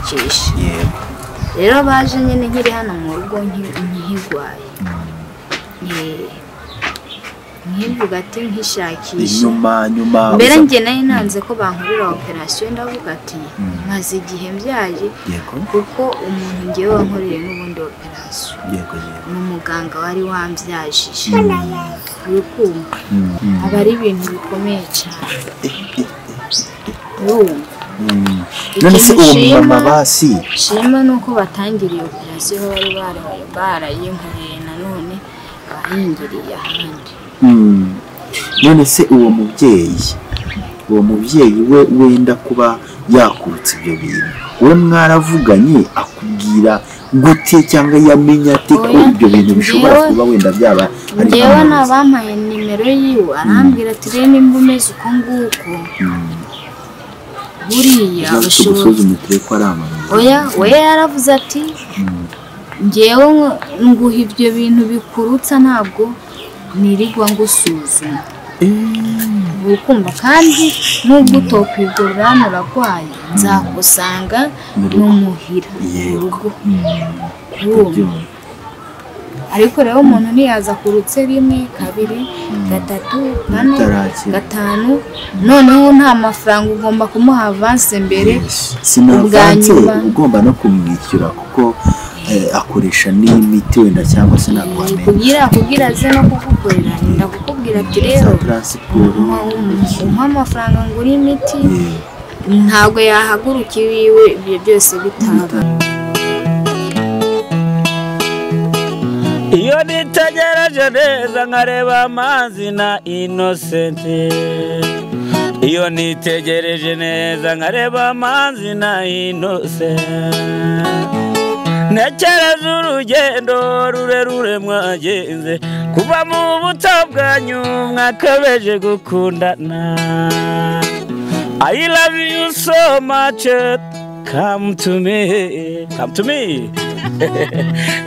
kwishakisha rero baje nyine nkiri hano mu rugo nkihigwaye nkivuga ati nkishakisha nyuma mbere njye nari nanze ko bankorera operation ndavuga ati maze igihe mbyaje kuko umuntu ngiye wankoreye n'ubundi operation n'umuganga wari wambyajije urukumva aba ari ibintu bikomeye cyane none se uwo mama basi shima nuko batangiriye operation bari barayinkoreye nanone bahingiriye ahandi none se uwo mubyeyi we wenda kuba yakurutse ibyo bintu we mwaravuganye akubwira gute cyangwa yamenya ate ko ibyo bintu bishobora kuba wenda byaba ari ngewe nabampaye nimero yiwe arambwira ati rero nimba umeze uko nguko buriya oya we yaravuze ati ngewe nguha ibyo bintu bikurutsa ntabwo nirigwa ngusuzuma ukumva kandi nubwo utokwigurira uragwaye nzagusanga n'umuhira urugo ariko rero umuntu ntiyaza kurutse rimwe kabiri gatatu kane gatanu noneho nta mafaranga ugomba kumuha avance mbere sinavance ugomba no kumwishyura kuko akoresha n'imiti wenda cyangwa se kugira aze no kugukorera ndakukubwira ati rero umpa amafaranga ngura imiti ntabwo yahaguruka iwiwe ibyo byose bitaba iyo nitegereje neza nkareba amazi na Innocent iyo nitegereje neza nkareba amazi na Innocent nekereza urugendo rurerure mwagenze kuva mu buto bwanyu mwakabeje gukundana I love you so much come to me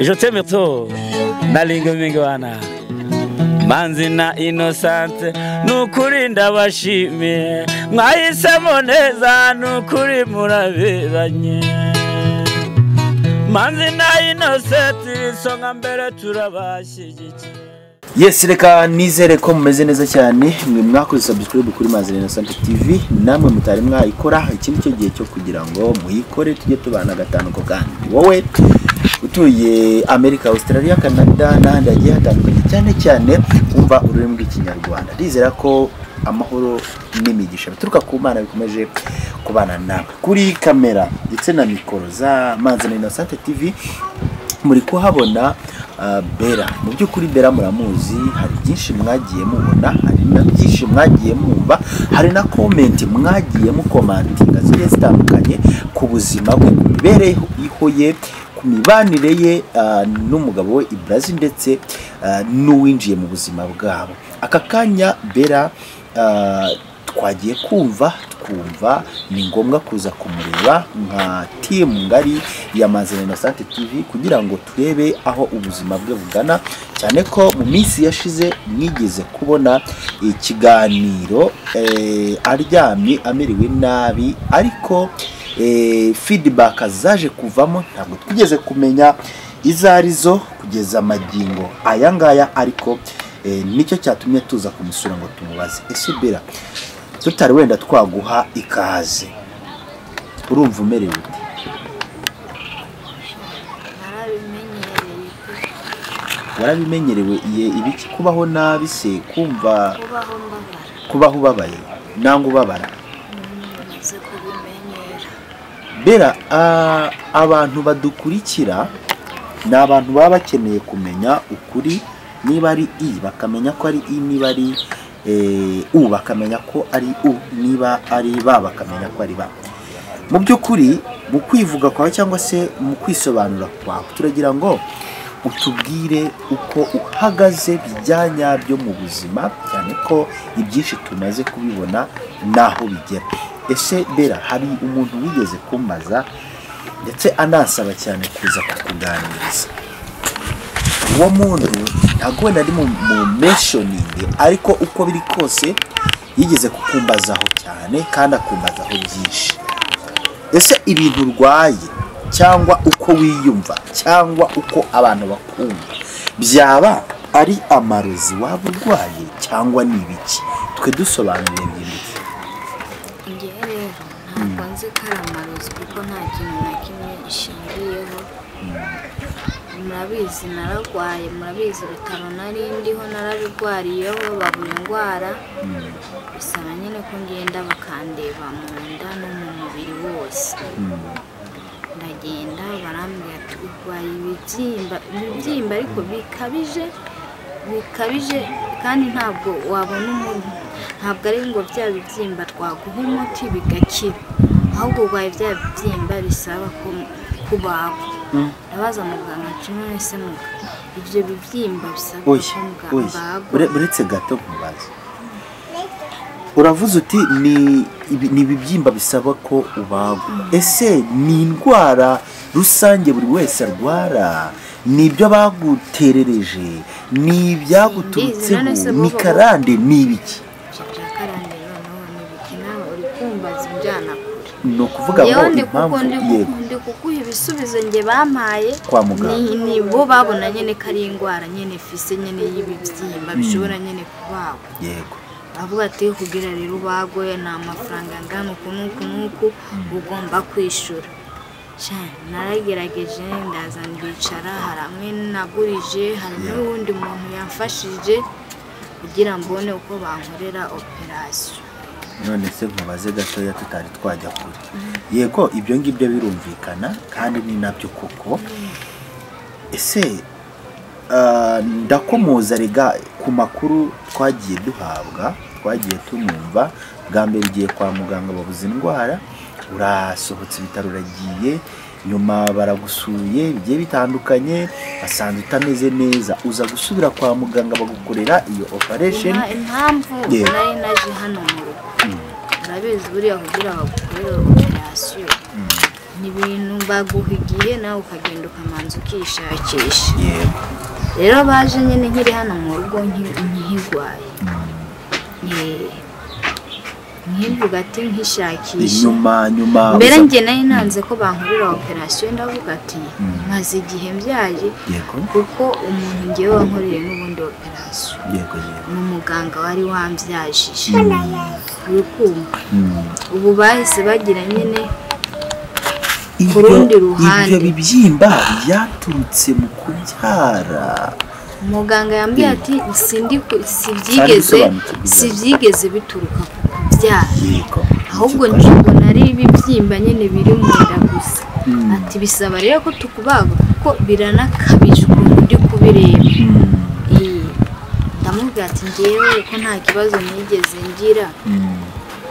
je t'aime trop nalinga mingi wana manzi na Innocent nukuri ndabashimiye mwahisemo neza nukuri muraberanye manzi na Innocent songa mbere turabashyigikiye yes reka nizere ko mumeze neza cyane mwe mwakoze subscribe kuri Manzi na Innocent TV namwe mutari mwayikora ikindi cyo gihe cyo kugira ngo muyikore tujye tubana gatanu ko kandi wowe utuye America Australia Canada n'ahandi hagiye hatandukanye cyane umva ururimi rw'ikinyarwanda ndizera ko amahoro n'imigisha bituruka ku Mana bikomeje kubana nawe kuri kamera ndetse na mikoro za Manzi na Innocent TV muri kuhabona Bera mu byukuri Bera muramuzi hari byinshi mwagiye mubona hari na byinshi mwagiye mumva hari na comment mwagiye mukomantinga zigiye zitandukanye ku buzima bwe mibereho ihoye ku mibanire ye n'umugabo we Brazil ndetse n'uwinjiye mu buzima bwabo aka kanya Bera twagiye kumva ni ngombwa kuza kumureba nka team ngari ya Manzi na Innocent TV kugira ngo turebe aho ubuzima bwe bugana cyane ko mu minsi yashize mwigeze kubona ikiganiro aryamye amerewe nabi ariko feedback zaje kuvamo ntabwo twigeze kumenya izarizo kugeza magingo aya ngaya ariko nicyo cyatumye tuza kumusura ngo tumubaze ese Bera tutari wenda twaguha ikaze urumva umerewe warabimenyerewe ibiki kubaho nabi se kumva kubaho ubabaye nangwa ubabara Bera abantu badukurikira ni abantu baba bakeneye kumenya ukuri niba ari bakamenya ko ari niba ari bakamenya ko ari niba ari bakamenya ko ari ba mu byukuri mu kwivuga kwawe cyangwa se mu kwisobanura kwawe turagira ngo utubwire uko uhagaze bijyanya byo mu buzima cyane ko ibyinshi tumaze kubibona naho bigera ese Bera hari umuntu wigeze kumaza ndetse anasaba cyane kuza kukuganiriza uwo muntu ntabwo wenda ari mu mentioning ariko uko biri kose yigeze kukumbazaho cyane kandi akumbazaho byinshi ese ibintu urwaye cyangwa uko wiyumva cyangwa uko abantu bakumva byaba ari amarozi waba urwaye cyangwa ni ibiki? Twe dusobanuriye byimbitse. Ngewe rero ntabwo nzi ko ari amarozi kuko nta kintu na kimwe ishingiyeho. Murabizi nararwaye, murabizi ibitaro nari ndiho narabirwariyeho babura indwara, bisaba nyine ko ngenda bakandeba mu nda no mu mubiri wose. Ndagenda barambwira ati urwaye ibibyimba ariko bikabije kandi ntabwo wabona umuntu, ntabwo ari ngo bya bibyimba twaguha umuti bigakira, ahubwo urwaye bya bibyimba bisaba kubagwa. Ndabaza muganga ati none se ibyo bibyimba bisaba ko mbagwa? Uretse gato kubaza, uravuze uti ni ibibyimba bisaba ko ubagwa. Ese ni indwara rusange buri wese arwara? Ni ibyo baguterereje? Ni ibyaguturutseho? Ni karande? Ni ibiki? Karande noneho ni ibiki? Nawe uri kumbaza injyana kure. Ni ukuvuga ngo impamvu ndi kuguha ibisubizo nge bampaye kwa muganga, ni bo babona nyine ko ari indwara nyine fise nyine y'ibibyimba bishobora nyine kubagwa. Yego. Avuga ati kugira rero ubagwe ni amafaranga angana uku n'uku ugomba kwishura. Naragerageje ndaza ndicara, hari amwe nagurije, hari n'uwundi muntu yamfashije kugira mbone uko bankorera operasiyo. None se nkubaze gatoya tutari twajya kure. Yego ibyo ngibyo birumvikana kandi ni nabyo koko. Ese ndakomoza rega ku makuru twagiye duhabwa, twagiye tumumva. Bwa mbere ugiye kwa muganga babuze indwara, urasohotse ibitaro uragiye, nyuma baragusuye bigiye bitandukanye, basanze utameze neza, uza gusubira kwa muganga bagukorera iyo operation. Impamvu nari naje hano mu rugo, urabizi buriya kugira bagukorera operasiyo ni ibintu baguha igihe nawe ukagenda ukamanza ukishakisha. Rero baje nyine nkiri hano mu rugo nkihigwaye, nkivuga ati nkishakisha. Nyuma mbere njye nari nanze ko bankorera operasiyo, ndavuga ati maze igihe mbyaye kuko umuntu ngewe wankoreye n'ubundi operasiyo ni umuganga wari wambyajije. uri kumva ubu bahise bagira nyine ku rundi ruhande. Ibyo bibyimba byaturutse mu kubyara. Muganga yambwiye ati sibyigeze bituruka ku kubyara, ahubwo njye ari ibibyimba nyine biri mu nda gusa. Ati bisaba rero ko tukubaga kuko biranakabije ukuntu ndi kubireba. Ndamubwira ati ngewe ko nta kibazo nigeze ngira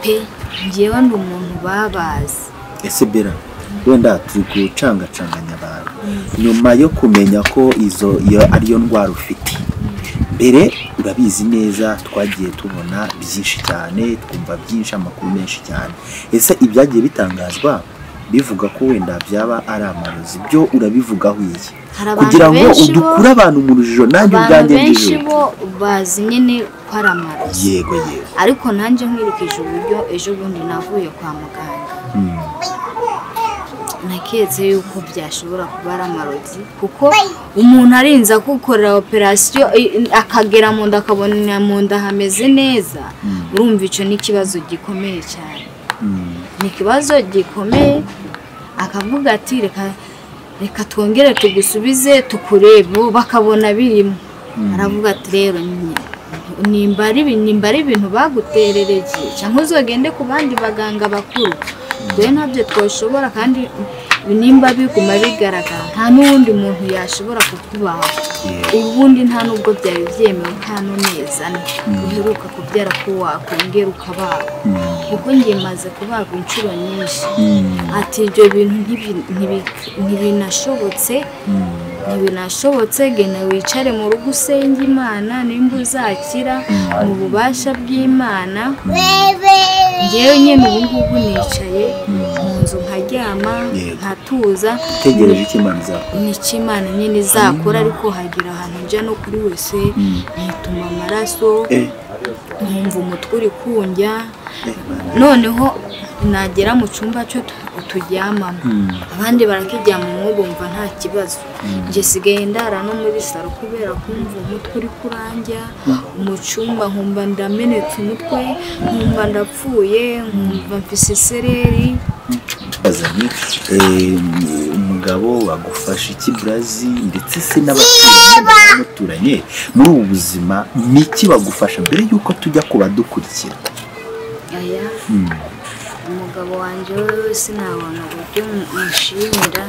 pe, ngewe ndi umuntu babazi. Ese Bera, wenda turi gucangacanganya abantu nyuma yo kumenya ko iyo ariyo ndwara ufite. Mbere urabizi neza, twagiye tubona byinshi cyane, twumva byinshi, amakuru menshi cyane. Ese ibyagiye bitangazwa bivuga ko wenda byaba ari amarozi, byo urabivugaho iki kugira ngo udukure abantu mu rujijo? Nanjye ubwanjye benshi bo bazi nyine ko ari amarozi. Yego. Ariko nanjye nkwirukije uburyo ejo bundi navuye kwa muganga, naketse yuko byashobora kuba ari amarozi kuko umuntu arinze akukorera operasiyo akagera mu nda akabona mu nda hameze neza, urumva icyo ni ikibazo gikomeye cyane. Ni ikibazo gikomeye. Akavuga ati reka twongere tugusubize tukurebe, bakabona birimo. Aravuga ati rero nimba ari ibintu baguterereje cyangwa uzogende ku bandi baganga bakuru, twe ntabyo twashobora, kandi nimba biguma bigaragara nta n'uwundi muntu yashobora kukubaho. Ubundi nta nubwo byari byemewe hano neza uheruka kubyara ko wakongera ukabaho, kuko ngiye maze kubagwa inshuro nyinshi. Ati ibyo bintu ntibinashobotse, gena wicare mu rugo usenge Imana, nimba uzakira mu bubasha bw'Imana. Ngewe nyine ubu ngubu nicaye mu nzu nkaryama nkatuza, tegereje ikimana izakora. Ni ikimana nyine izakora, ariko hagira ahantu njya no kuri wese nituma amaraso nkumva umutwe uri kundya noneho nagera mu cyumba cyo turyamamo abandi barakiryamamo bumva nta kibazo njye sigaye ndara no muri saro kubera kumva umutwe uri kurandya mu cyumba nkumva ndamenetse umutwe nkumva ndapfuye nkumva mfise isereri bazanye umugabo wagufasha iki Brazi ndetse se n'abaturanye muri ubu buzima niki bagufasha mbere yuko tujya kubadukurikira aya umugabo wanjye wewe sinabona uburyo mushimira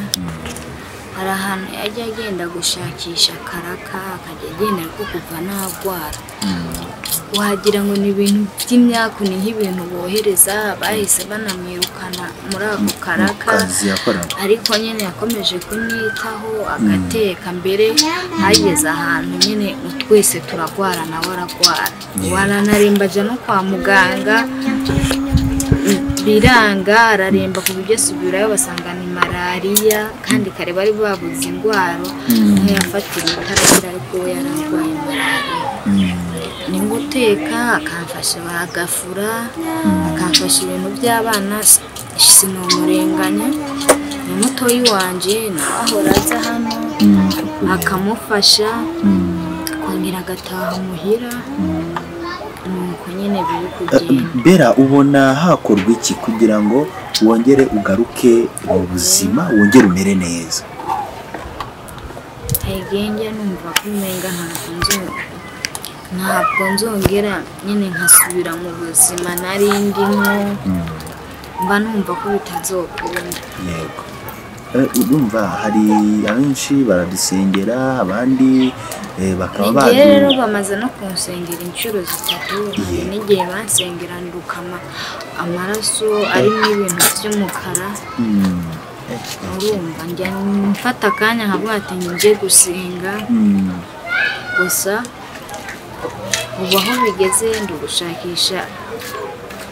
hari ahantu yajya agenda gushakisha karaka akajya agenda ko kuva nagwara wagira ngo ni ibintu by'imyaku ni nk'ibintu bohereza bahise banamwirukana muri ako karaka ariko nyine yakomeje kumwitaho agateka mbere hageze ahantu nyine twese turagwara nawe aragwara waranarembaje no kwa muganga biranga araremba ku buryo subirayo basanga ni malariya kandi kare bari babuze indwara ntiyafatira itaragera ariko we yararwaye malariya ni guteka akamfasha bagafura akamfasha ibintu by'abana sinomurenganya ni mutoyi wanje nawe ahora aza hano akamufasha kongera agataha muhira nuko nyine biri kugenda Bera ubona hakorwa iki kugira ngo wongere ugaruke mu buzima wongere umere neza Hegenge numva kumenga ntabwo nzongera nyine nkasubira mu buzima narindimo mba numva ko bitazokunda yego urumva hari abenshi baradusengera abandi bakaba rero bamaze no kunsengera inshuro zitatu n'igihe bansengera ndukama amaraso arimo ibintu by'umukara urumva njya mfata akanya nkavuga ati njye gusenga gusa ubu aho bigeze ndi gushakisha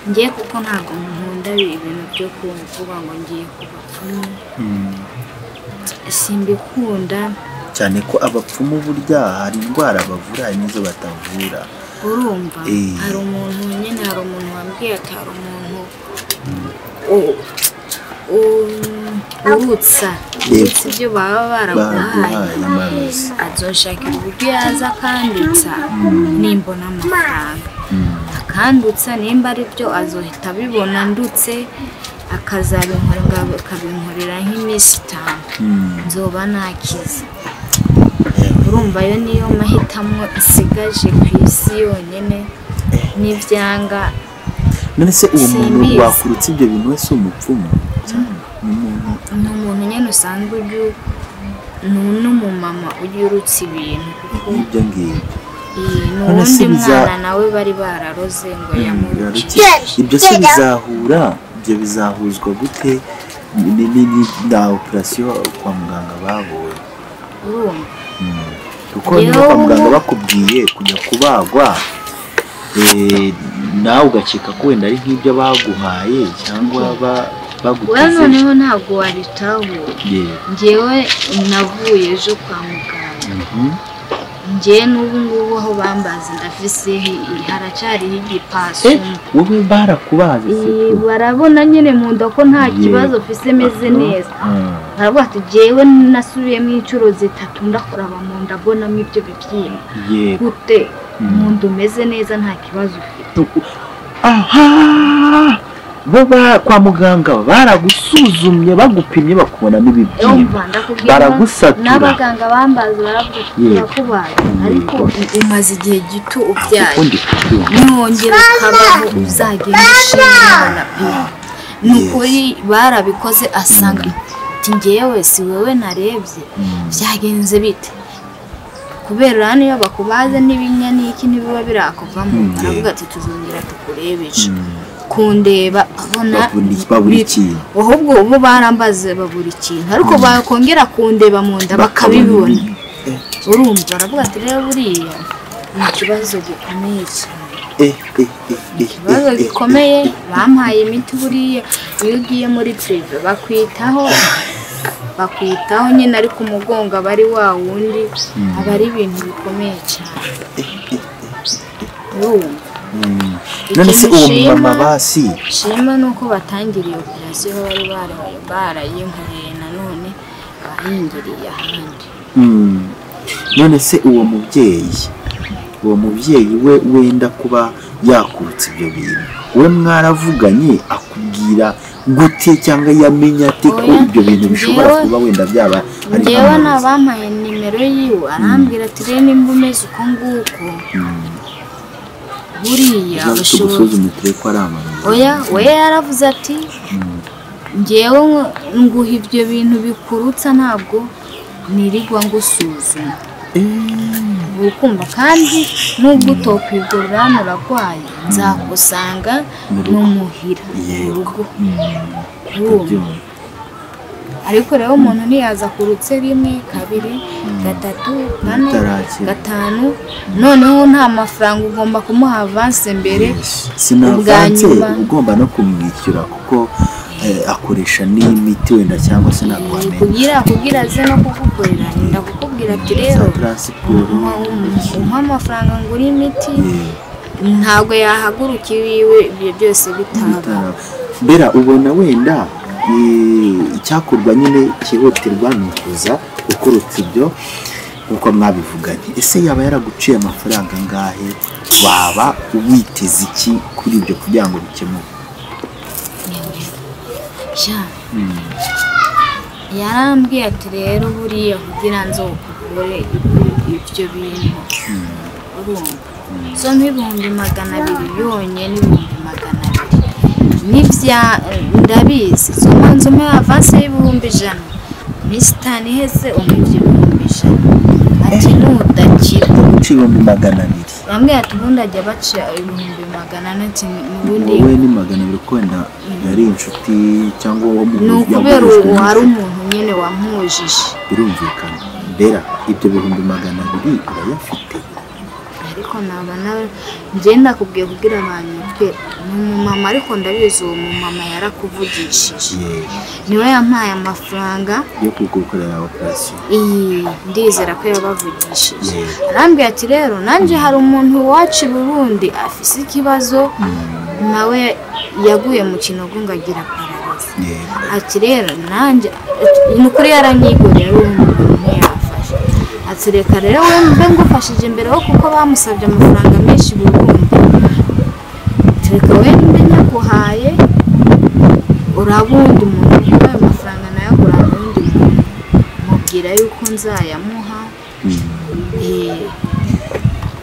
njye kuko ntabwo nkunda ibintu byo kuvuga ngo ngiye kubapfumu simbikunda cyane ko abapfumu burya hari indwara bavura hari n'izo batavura urumva hari umuntu nyine hari umuntu wambwiye ati hari umuntu urutsa ibyo baba baraguhaye azoshakira uburyo yaza akandutsa nimbona amafaranga akandutsa nimba ari byo azohita abibona ndutse akabinkorera nk'iminsi 5 nzoba nakize urumva yo niyo mahitamo isigaje ku isi yonyine n'ibyanga none se uwo muntu wakurutse ibyo bintu wese umupfumu ni umuntu nyine usanzwe ujya n'umumama ujya urutse ibintu kuko ibyo ngibyo n'ubundi mwana nawe bari bararoze ngo yamuruke ibyo se bizahura ibyo bizahuzwa gute na operasiyo kwa muganga bahuye urumva kuko niba kwa muganga bakubwiye kujya kubagwa nawe ugakeka ko wenda ari nk'ibyo baguhaye cyangwa baguteze noneho ntabwo waritaho njyewe navuye ejo kwa muganga njye n'ubu ngubu aho bambaza ndafise haracyariho igipasu wowe barakubaze barabona nyine mu nda ko nta kibazo ufise meze neza baravuga ati jewe nasubiyemo inshuro 3 ndakoraba mu nda mbonamo ibyo bibyimba gute mu nda umeze neza nta kibazo ufite bo kwa muganga baragusuzumye bagupimye bakubona n'ibibyimba baragusatura n'abaganga bambaza baravuga kubaye ariko umaze igihe gito ubyaye nongera ukabaho uzagenda ushimana n'ukuri barabikoze asanga njyewe si wewe narebye byagenze bite kubera niyo bakubaze n'ibinya n'iki nibiba birakuvamo baravuga ati tuzongera tukurebeje kundeba abona baburi ikintu ahubwo bo barambaze baburi ikintu ariko bakongera kundeba mu nda bakabibona urumva baravuga ati rero buriya ni ikibazo gikomeye cyane ikibazo gikomeye bampaye imiti buriya iyo ugiye muri prive bakwitaho nyine ariko umugongo aba ari wa wundi aba ari ibintu bikomeye cyane urumva none se uwo mama basi shima nuko batangiriye operation bari barayinkoreye nanone bahingiriye ahandi. none se uwo mubyeyi we wenda kuba yakurutse ibyo bintu we mwaravuganye akubwira gute cyangwa yamenya ate ko ibyo bintu bishobora kuba wenda byaba ari ngewe nabampaye nimero yiwe arambwira ati rero nimba umeze uko nguko buriya gusuzumutire ko ari amahanga. we yaravuze ati ngewe nguha ibyo bintu bikurutsa ntabwo nirigwa ngusuzuma ukumva kandi nubwo utokwigurira urarwaye nzagusanga n'umuhira urugo ariko rero umuntu ntiyaza kurutse rimwe kabiri gatatu kane gatanu noneho nta mafaranga ugomba kumuha avance mbere sinavance ugomba no kumwishyura kuko akoresha n'imiti wenda cyangwa se kugira aze no kugukorera ndakukubwira ati rero umpa amafaranga ngura imiti ntabwo yahagurukira iwe ibyo byose bitaba. Mbera ubona wenda icyakorwa nyine cyihutirwa ni ukuza ukurutse ibyo uko mwabivuganye. Ese yaba yaraguciye amafaranga angahe? Waba witeze iki kuri ibyo kugira ngo bikemuke? yarambwiye ati rero buriya kugira nzo kuvure ibyo bintu urumva so n'ibihumbi 200 yonyine n'ibihumbi 200 n'ibya ndabizi so manzo me avance y'ibihumbi 100 mistani hese umuvye ibihumbi 100 ati nudakira ibihumbi 200 yambwiye ati ubundi ajya baca ibihumbi 400 n'ubundi wowe ni 200 kwenda yari inshuti cyangwa wo mu n'ukubera hari umuntu nyene wampujije birumvikana. Mbera ibyo bihumbi 200 urayafite? ariko nabana ngenda kubwiye kugira abanyitwe n'umumama ariko ndabizi uwo mumama yarakuvugishije niwe yampaye amafaranga yo kugukorera operation. Ndizera ko yabavugishije arambwiye ati rero nanje hari umuntu wacu Burundi afise ikibazo nawe yaguye mu kinogo ngagira paralise ati rero nanje n'ukuri yaranyigorera umuntu yafashe ati reka rero we mbe ngufashije imbere ho kuko bamusabye amafaranga menshi Burundi reka we mbe nyaguhaye urabundi umuntu ayo mafaranga nayo urabundi mubwira yuko nzayamuha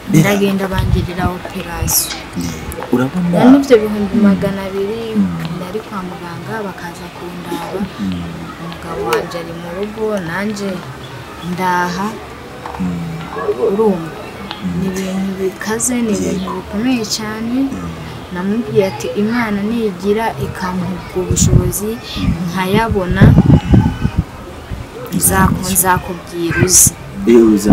ndagenda bangirira operation. Urabona n'ibyo bihumbi 200 ndari kwa muganga bakaza kundaba umugabo wanje ari mu rugo nanje ndaha urumva ni ibintu bikaze ni ibintu bikomeye cyane. Namubwiye ati Imana nigira ikamuha ubushobozi nkayabona nzakubwira uzi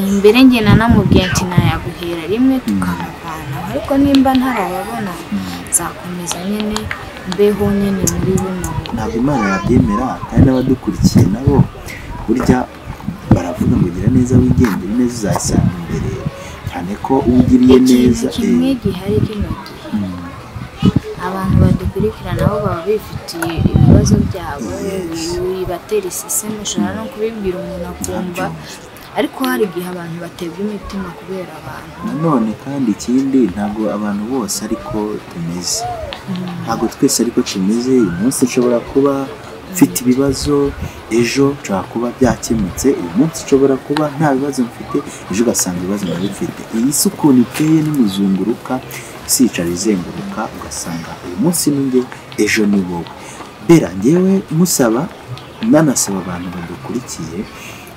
imbere nge nanamubwiye ati nayaguhera rimwe tukamuvana ariko nimba ntarayabona nzakomeza nyine mbeho nyine muri buno. Ntabwo Imana yabyemera kandi n'abadukurikiye nabo burya baravuga ngo gira neza wigendere neza uzasanga imbere cyane ko ugiriye neza kimwe gihari kino abantu badukurikirana aho baba bifitiye ibibazo byabo bibatera iseseme ushobora no kubibwira umuntu akumva ariko hari igihe abantu batebwa imitima kubera abantu. Nanone kandi ikindi ntabwo abantu bose ariko tumeze ntabwo twese ariko tumeze. Uyu munsi ushobora kuba mfite ibibazo ejo nshobora kuba byakemutse. Uyu munsi ushobora kuba nta bibazo mfite ejo ugasanga ibibazo nabifite. Iyi si ukuntu iteye n'imuzunguruka sicara izenguruka ugasanga uyu munsi ni njye ejo ni wowe. Mbera ngewe musaba nanasaba abantu badukurikiye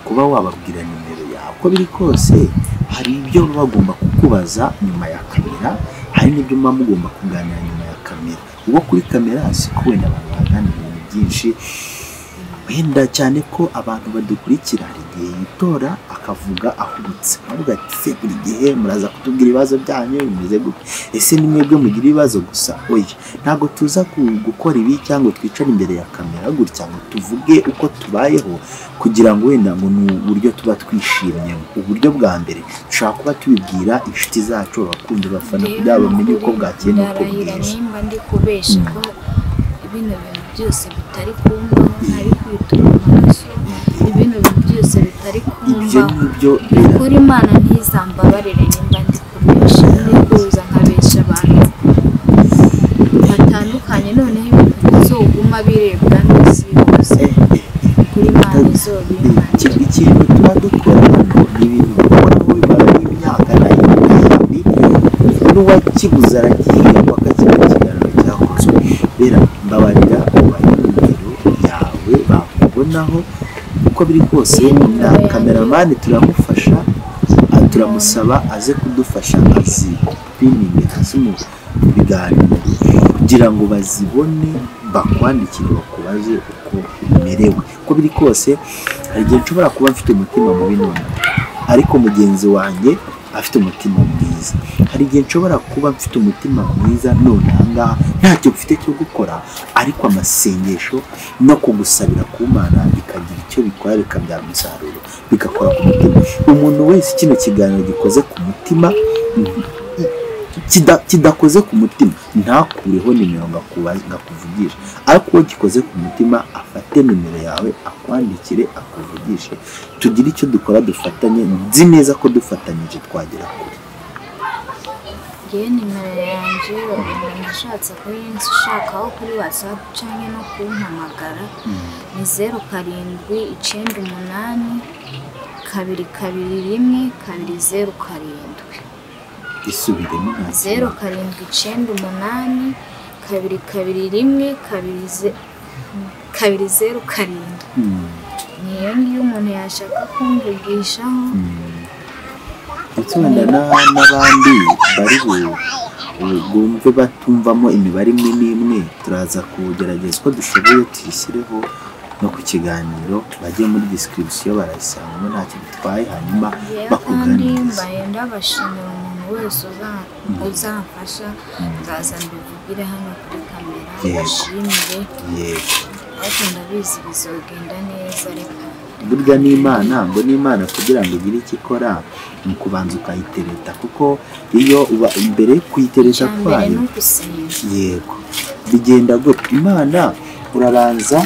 kuba wababwira nimero yawe uko biri kose. Hari ibyo bagomba kukubaza nyuma ya kamera, hari n'ibyo muba mugomba kuganira nyuma ya kamera. Uwo kuri kamera si ko wenda abantu baganira ibintu byinshi wenda cyane ko abantu badukurikira hari igihe yitora akavuga ahubutse avuga ati se buri gihe muraza kutubwira ibibazo byanyu bimeze gute, ese ni mwebwe mugira ibibazo gusa? Oya, ntabwo tuza gukora ibi cyangwa twicare imbere ya kamera gutya ngo tuvuge uko tubayeho kugira ngo wenda ngo ni uburyo tuba twishimye. Uburyo bwa mbere dushobora kuba tubibwira inshuti zacu, abakunzi, abafana kugira ngo bamenye uko bwakeye n'uko bwije. nimba ndi kubesha ko ibintu byose bitari kumbaho ntari kwitura amaraso, ibintu byose bitari kumbaho kuri Imana ntizambabarire nimba ndi kubesha, ndi kuza nkabesha abantu batandukanye, noneho ibintu bizoguma birebwa n'isi yose kuri Imana izobimpangira. Ikintu tuba dukora ni ibintu dukora mu bibara n'imyaka n'ayindi n'uwakiguze aragiye akakiba ikiganiro cyakozwe. Rero mbabarira ubaye yawe bakubonaho uko biri kose, na kameramani turamufasha, turamusaba aze kudufasha azipininge mu biganiro kugira ngo bazibone, bakwandikire bakubaze uko umerewe. Uko biri kose hari igihe nshobora kuba mfite umutima mubi none ariko mugenzi wanjye afite umutima mwiza, hari igihe nshobora kuba mfite umutima mwiza none ahangaha ntacyo mfite cyo gukora, ariko amasengesho no kugusabira ku Mana bikagira icyo bikora, bikabyara umusaruro, bigakora ku mutima. Umuntu wese kino kiganiro gikoze ku mutima, kidakoze ku mutima ntakureho nimero ngakuvugisha, ariko uwo gikoze ku mutima afate nimero yawe akwandikire akuvugishe, tugire icyo dukora dufatanye. Nzi neza ko dufatanyije twagera kure. Ngiye nimero yanjye nashatse kuyinsi ushakaho kuri WhatsApp cyangwa no kumpamagara ni 0798 221 207. Isubiremo 0798 221 207. Niyo ngiyo umuntu yashaka kumvugishaho. Ndetse wenda n'abandi bari bumve batumvamo imibare imwe n'imwe, turaza kugerageza uko dushoboye tuyishyireho no ku kiganiro, bajye muri description barayisangamo ntacyo bitwaye, hanyuma bakuganiriza. Ndabashimira umuntu wese uzamfasha, nzaza mbivugire hano kuri kamera, bashimire. Ariko ndabizi bizogenda neza. Reka burya n'Imana ngo n'Imana kugira ngo igire icyo ikora ni kubanza ukayitereta, kuko iyo uba imbere kuyitereta kwayo yego bigenda gutyo. Imana urabanza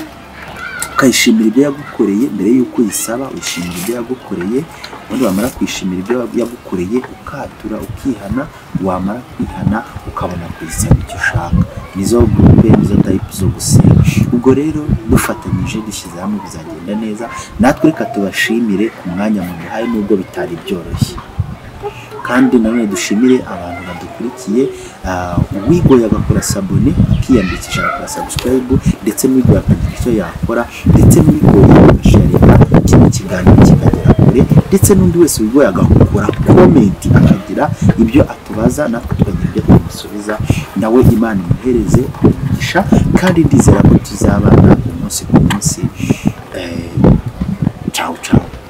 ukayishimira ibyo yagukoreye mbere y'uko uyisaba, wishimira ibyo yagukoreye, ubundi wamara kwishimira ibyo yagukoreye ukatura ukihana, wamara kwihana ukabona kuyisaba icyo ushaka. Nizo groupe, nizo type zo gusenga. Ubwo rero dufatanyije dushyize hamwe bizagenda neza. Natwe reka tubashimire ku mwanya muduhaye nubwo bitari byoroshye, kandi nanone dushimire abantu badukurikiye, uwigoye agakora sabone, akiyandikisha agakora subscribe, ndetse n'uwigoye akagira icyo yakora, ndetse n'uwigoye agasharika kino kiganiro kikagera kure, ndetse n'undi wese wigoye agakora comment akagira ibyo atubaza natwe tukagira ibyo tumusubiza. Nawe Imana imuhereze umugisha, kandi ndizera ko tuzabana umunsi ku munsi. Ciao ciao.